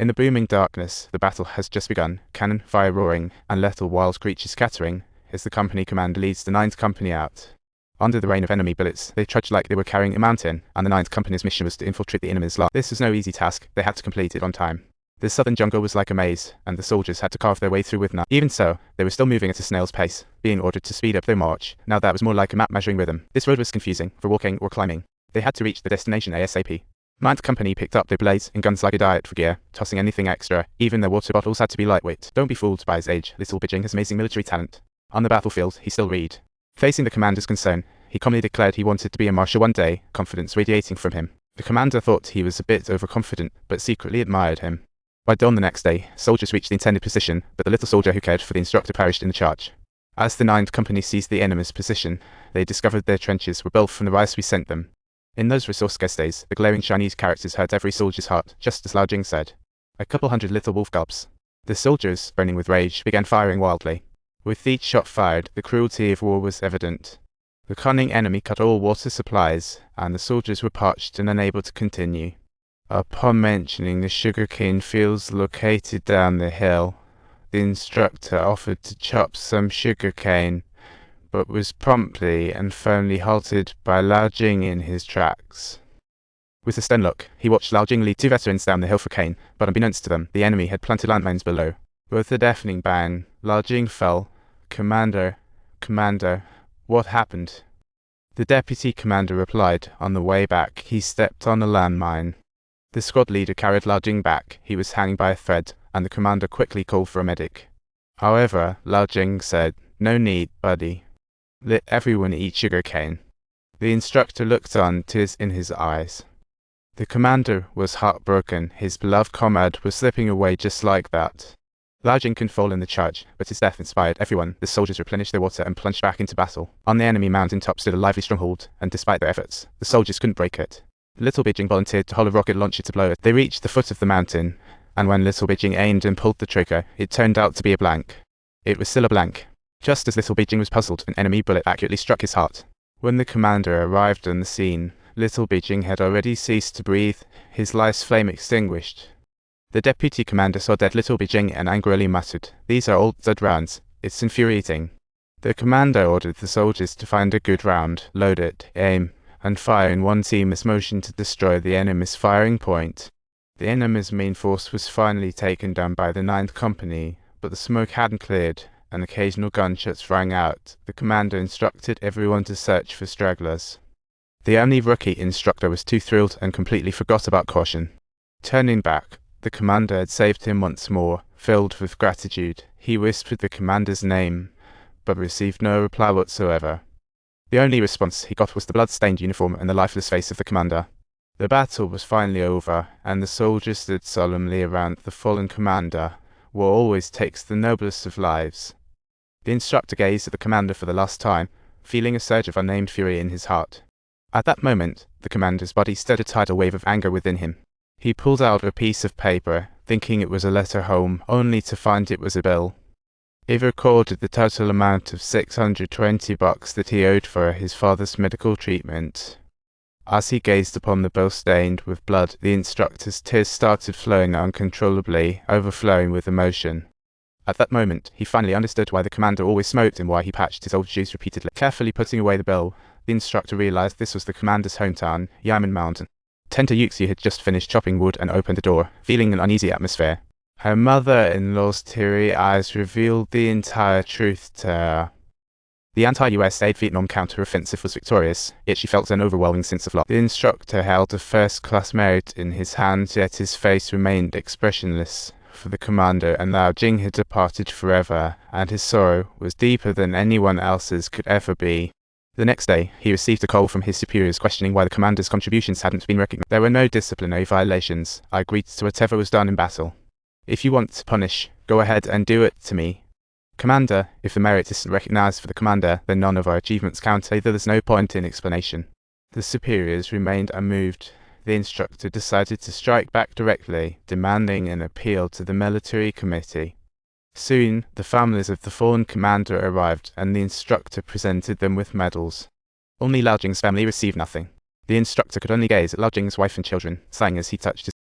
In the booming darkness, the battle has just begun, cannon fire roaring, and lethal wild creatures scattering, as the company commander leads the 9th Company out. Under the rain of enemy bullets, they trudged like they were carrying a mountain, and the 9th Company's mission was to infiltrate the enemy's line. This was no easy task, they had to complete it on time. The southern jungle was like a maze, and the soldiers had to carve their way through with knives. Even so, they were still moving at a snail's pace, being ordered to speed up their march. Now that was more like a map measuring rhythm. This road was confusing, for walking or climbing. They had to reach the destination ASAP. 9th Company picked up their blades and guns like a diet for gear, tossing anything extra, even their water bottles had to be lightweight. Don't be fooled by his age, Little Bidging has amazing military talent. On the battlefield, he still read. Facing the commander's concern, he calmly declared he wanted to be a marshal one day, confidence radiating from him. The commander thought he was a bit overconfident, but secretly admired him. By dawn the next day, soldiers reached the intended position, but the little soldier who cared for the instructor perished in the charge. As the 9th Company seized the enemy's position, they discovered their trenches were built from the rice we sent them. In those resource-scarce days, the glaring Chinese characters hurt every soldier's heart, just as Lao Jing said. A couple hundred little wolf gulps. The soldiers, burning with rage, began firing wildly. With each shot fired, the cruelty of war was evident. The cunning enemy cut all water supplies, and the soldiers were parched and unable to continue. Upon mentioning the sugarcane fields located down the hill, the instructor offered to chop some sugarcane, but was promptly and firmly halted by Lao Jing in his tracks. With a stern look, he watched Lao Jing lead 2 veterans down the hill for cane, but unbeknownst to them, the enemy had planted landmines below. With a deafening bang, Lao Jing fell. Commander, what happened? The deputy commander replied, on the way back, he stepped on a landmine. The squad leader carried Lao Jing back, he was hanging by a thread, and the commander quickly called for a medic. However, Lao Jing said, "No need, buddy. Let everyone eat sugarcane." The instructor looked on, tears in his eyes. The commander was heartbroken, his beloved comrade was slipping away just like that. Lao Jing couldn't fall in the charge, but his death inspired everyone. The soldiers replenished their water and plunged back into battle. On the enemy mountain top stood a lively stronghold, and despite their efforts, the soldiers couldn't break it. Little Bidging volunteered to hold a rocket launcher to blow it. They reached the foot of the mountain, and when Little Bidging aimed and pulled the trigger, it turned out to be a blank. It was still a blank. Just as Little Bidging was puzzled, an enemy bullet accurately struck his heart. When the commander arrived on the scene, Little Bidging had already ceased to breathe, his life's flame extinguished. The deputy commander saw dead Little Bidging and angrily muttered, "These are old dead rounds. It's infuriating." The commander ordered the soldiers to find a good round, load it, aim, and fire in one seamless motion to destroy the enemy's firing point. The enemy's main force was finally taken down by the 9th Company, but the smoke hadn't cleared, and occasional gunshots rang out. The commander instructed everyone to search for stragglers. The only rookie instructor was too thrilled and completely forgot about caution. Turning back, the commander had saved him once more. Filled with gratitude, he whispered the commander's name, but received no reply whatsoever. The only response he got was the blood-stained uniform and the lifeless face of the commander. The battle was finally over, and the soldiers stood solemnly around the fallen commander. War always takes the noblest of lives. The instructor gazed at the commander for the last time, feeling a surge of unnamed fury in his heart. At that moment, the commander's body stirred a tidal wave of anger within him. He pulled out a piece of paper, thinking it was a letter home, only to find it was a bill. It recorded the total amount of $620 that he owed for his father's medical treatment. As he gazed upon the bill stained with blood, the instructor's tears started flowing uncontrollably, overflowing with emotion. At that moment, he finally understood why the commander always smoked and why he patched his old shoes repeatedly. Carefully putting away the bill, the instructor realized this was the commander's hometown, Yamen Mountain. Tender Yuxi had just finished chopping wood and opened the door, feeling an uneasy atmosphere. Her mother-in-law's teary eyes revealed the entire truth to her. The anti-US aid Vietnam counter-offensive was victorious, yet she felt an overwhelming sense of loss. The instructor held a first-class merit in his hands, yet his face remained expressionless. For the commander and Lao Jing had departed forever, and his sorrow was deeper than anyone else's could ever be. The next day, he received a call from his superiors questioning why the commander's contributions hadn't been recognized. There were no disciplinary violations. I agreed to whatever was done in battle. If you want to punish, go ahead and do it to me. Commander, if the merit isn't recognized for the commander, then none of our achievements count. Either there's no point in explanation. The superiors remained unmoved. The instructor decided to strike back directly, demanding an appeal to the military committee. Soon, the families of the fallen commander arrived, and the instructor presented them with medals. Only Lao Jing's family received nothing. The instructor could only gaze at Lao Jing's wife and children, sighing as he touched his